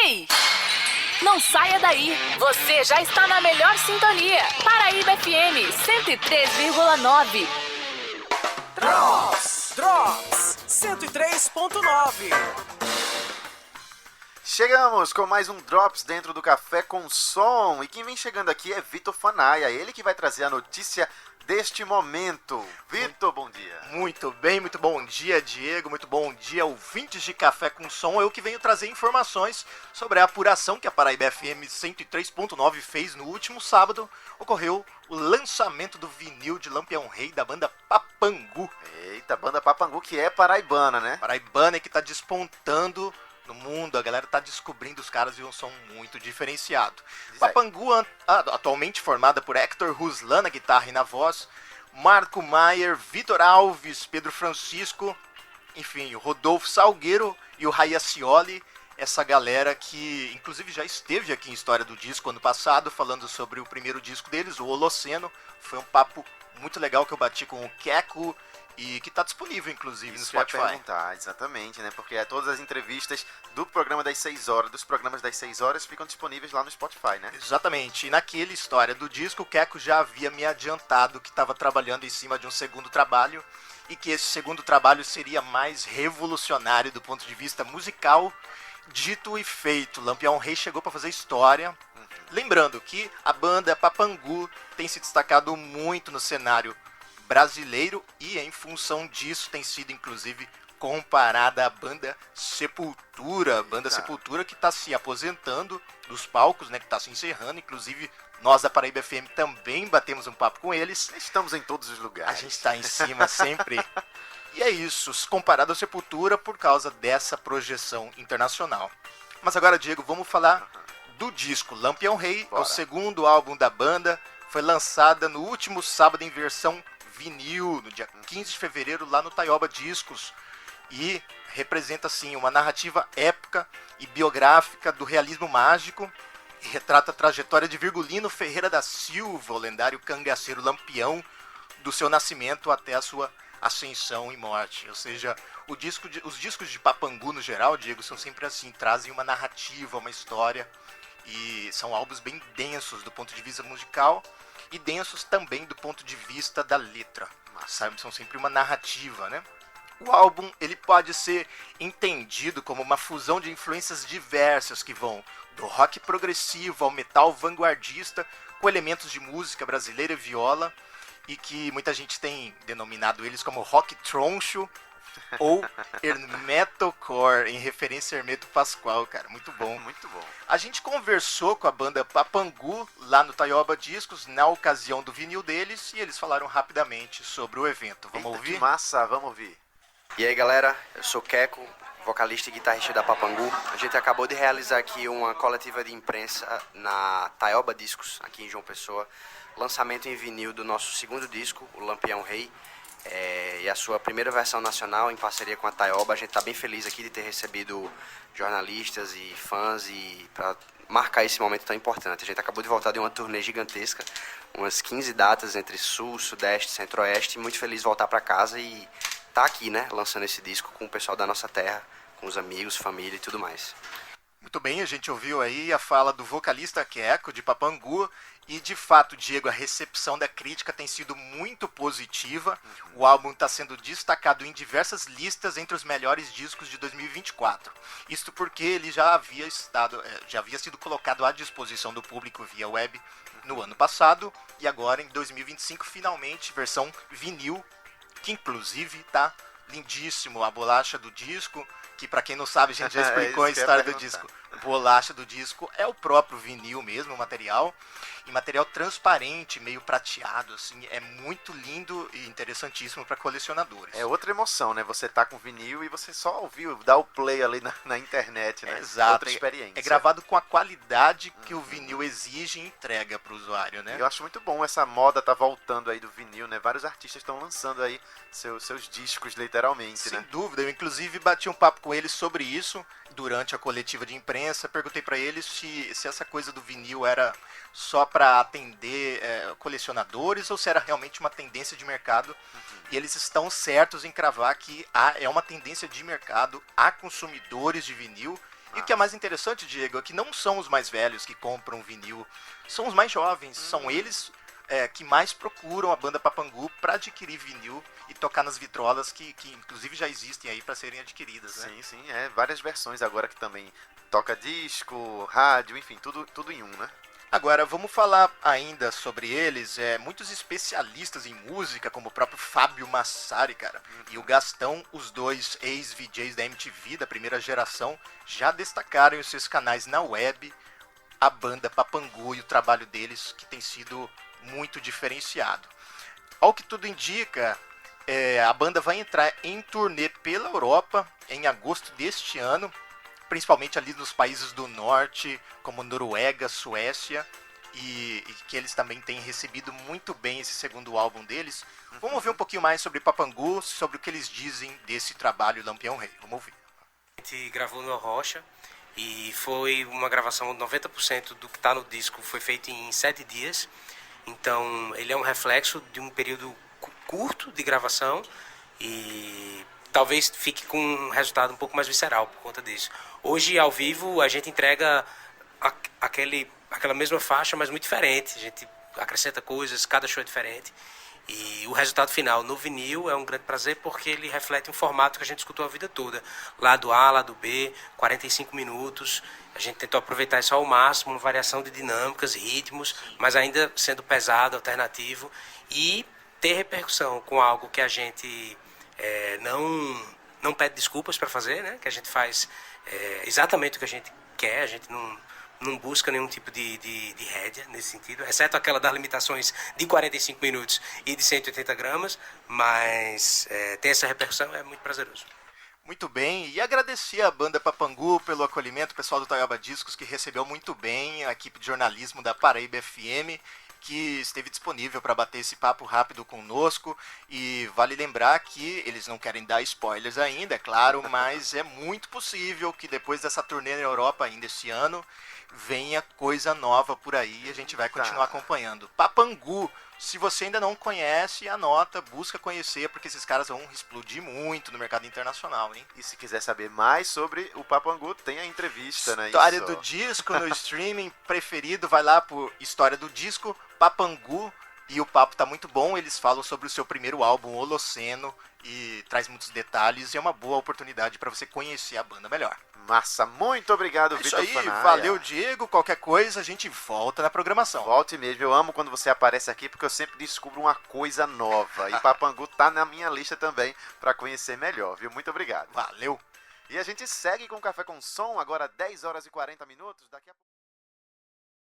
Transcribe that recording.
Ei! Não saia daí! Você já está na melhor sintonia. Paraíba FM 103,9. Drops 103.9. Chegamos com mais um Drops dentro do Café com Som. E quem vem chegando aqui é Vitor Fanaia, ele que vai trazer a notícia deste momento. Vitor, bom dia. Muito bem, muito bom dia, Diego. Muito bom dia, ouvintes de Café com Som. Eu que venho trazer informações sobre a apuração que a Paraíba FM 103.9 fez no último sábado. Ocorreu o lançamento do vinil de Lampião Rei da banda Papangu. Eita, banda Papangu que é paraibana, né? Paraibana que está despontando no mundo, a galera tá descobrindo os caras e um som muito diferenciado. Papangu, atualmente formada por Hector Ruslan na guitarra e na voz, Marco Maier, Vitor Alves, Pedro Francisco, enfim, o Rodolfo Salgueiro e o Raiacioli, essa galera que inclusive já esteve aqui em História do Disco ano passado, falando sobre o primeiro disco deles, o Holoceno. Foi um papo muito legal que eu bati com o Keco, e que está disponível, inclusive, no Spotify. Perguntar, exatamente, né? Porque todas as entrevistas do programa das 6 horas, dos programas das 6 horas, ficam disponíveis lá no Spotify, né? Exatamente. E naquela história do disco, o Keco já havia me adiantado que estava trabalhando em cima de um segundo trabalho e que esse segundo trabalho seria mais revolucionário do ponto de vista musical. Dito e feito, Lampião Rei chegou para fazer história. Lembrando que a banda Papangu tem se destacado muito no cenário brasileiro e em função disso tem sido inclusive comparada à banda Sepultura, banda Sepultura que está se aposentando dos palcos, né, que está se encerrando. Inclusive nós da Paraíba FM também batemos um papo com eles. Estamos em todos os lugares. A gente está em cima sempre. E é isso, comparado à Sepultura por causa dessa projeção internacional. Mas agora, Diego, vamos falar do disco Lampião Rei. É o segundo álbum da banda, foi lançada no último sábado em versão vinil, no dia 15 de fevereiro, lá no Taioba Discos, e representa, assim, uma narrativa épica e biográfica do realismo mágico, e retrata a trajetória de Virgulino Ferreira da Silva, o lendário cangaceiro Lampião, do seu nascimento até a sua ascensão e morte. Ou seja, os discos de Papangu, no geral, Diego, são sempre assim, trazem uma narrativa, uma história, e são álbuns bem densos do ponto de vista musical, e densos também do ponto de vista da letra, sabe? São sempre uma narrativa, né? O álbum, ele pode ser entendido como uma fusão de influências diversas que vão do rock progressivo ao metal vanguardista, com elementos de música brasileira e viola, e que muita gente tem denominado eles como rock troncho ou Hermetocore, em referência a Hermeto Pascoal, cara, muito bom. Muito bom. A gente conversou com a banda Papangu lá no Taioba Discos, na ocasião do vinil deles, e eles falaram rapidamente sobre o evento. Vamos ouvir? Que massa, vamos ouvir. E aí, galera, eu sou Keco, vocalista e guitarrista da Papangu. A gente acabou de realizar aqui uma coletiva de imprensa na Taioba Discos, aqui em João Pessoa. Lançamento em vinil do nosso segundo disco, o Lampião Rei. E a sua primeira versão nacional em parceria com a Taioba. A gente está bem feliz aqui de ter recebido jornalistas e fãs e para marcar esse momento tão importante. A gente acabou de voltar de uma turnê gigantesca, umas 15 datas entre Sul, Sudeste, Centro-Oeste. Muito feliz de voltar para casa e tá aqui, né, lançando esse disco com o pessoal da nossa terra, com os amigos, família e tudo mais. Muito bem, a gente ouviu aí a fala do vocalista Keco, de Papangu, e de fato, Diego, a recepção da crítica tem sido muito positiva. O álbum está sendo destacado em diversas listas entre os melhores discos de 2024. Isto porque ele já havia sido colocado à disposição do público via web no ano passado, e agora em 2025 finalmente versão vinil, que inclusive está lindíssimo, a bolacha do disco, que para quem não sabe, a gente já explicou a história do disco. A bolacha do disco é o próprio vinil mesmo, o material, e material transparente, meio prateado, assim, é muito lindo e interessantíssimo para colecionadores. É outra emoção, né? Você tá com vinil e você só ouviu, dá o play ali na internet, né? Exato. Outra experiência. É gravado com a qualidade que o vinil exige e entrega para o usuário, né? Eu acho muito bom, essa moda tá voltando aí do vinil, né? Vários artistas estão lançando aí seus discos, literalmente, Sem né? dúvida, eu inclusive bati um papo com eles sobre isso durante a coletiva de imprensa. Perguntei para eles se essa coisa do vinil era só para atender colecionadores ou se era realmente uma tendência de mercado. E eles estão certos em cravar que é uma tendência de mercado, há consumidores de vinil E o que é mais interessante, Diego, é que não são os mais velhos que compram vinil, são os mais jovens, são eles que mais procuram a banda Papangu para adquirir vinil e tocar nas vitrolas que inclusive já existem aí para serem adquiridas, né? Sim, várias versões agora que também toca disco, rádio, enfim, tudo em um, né? Agora, vamos falar ainda sobre eles. Muitos especialistas em música, como o próprio Fábio Massari, cara, e o Gastão, os dois ex-VJs da MTV, da primeira geração, já destacaram em seus canais na web a banda Papangu e o trabalho deles, que tem sido muito diferenciado. Ao que tudo indica, a banda vai entrar em turnê pela Europa em agosto deste ano, principalmente ali nos países do norte, como Noruega, Suécia, e que eles também têm recebido muito bem esse segundo álbum deles. Vamos ouvir um pouquinho mais sobre Papangu, sobre o que eles dizem desse trabalho Lampião Rei. Vamos ouvir. A gente gravou no Rocha e foi uma gravação, 90% do que está no disco foi feito em 7 dias. Então ele é um reflexo de um período curto de gravação e talvez fique com um resultado um pouco mais visceral por conta disso. Hoje, ao vivo, a gente entrega aquela mesma faixa, mas muito diferente. A gente acrescenta coisas, cada show é diferente. E o resultado final no vinil é um grande prazer porque ele reflete um formato que a gente escutou a vida toda. Lado A, lado B, 45 minutos. A gente tentou aproveitar isso ao máximo, uma variação de dinâmicas, ritmos, mas ainda sendo pesado, alternativo. E ter repercussão com algo que a gente não pede desculpas para fazer, né? Que a gente faz exatamente o que a gente quer, a gente não busca nenhum tipo de rédea nesse sentido, exceto aquela das limitações de 45 minutos e de 180 gramas, mas ter essa repercussão é muito prazeroso. Muito bem, e agradecer a banda Papangu pelo acolhimento, o pessoal do Taioba Discos que recebeu muito bem, a equipe de jornalismo da Paraíba FM, que esteve disponível para bater esse papo rápido conosco. E vale lembrar que eles não querem dar spoilers ainda, é claro, mas é muito possível que depois dessa turnê na Europa ainda esse ano venha coisa nova por aí e a gente vai continuar acompanhando. Papangu, se você ainda não conhece, anota, busca conhecer, porque esses caras vão explodir muito no mercado internacional, hein? E se quiser saber mais sobre o Papangu, tem a entrevista, né? História do disco no streaming preferido, vai lá por História do Disco, Papangu, e o papo tá muito bom. Eles falam sobre o seu primeiro álbum, Holoceno, e traz muitos detalhes e é uma boa oportunidade para você conhecer a banda melhor. Massa, muito obrigado, Vitor Isso aí, Fanaia. valeu, Diego. Qualquer coisa, a gente volta na programação. Volte mesmo, eu amo quando você aparece aqui porque eu sempre descubro uma coisa nova. E Papangu tá na minha lista também para conhecer melhor, viu? Muito obrigado. Valeu. E a gente segue com o Café com Som, agora 10 horas e 40 minutos. Daqui a pouco...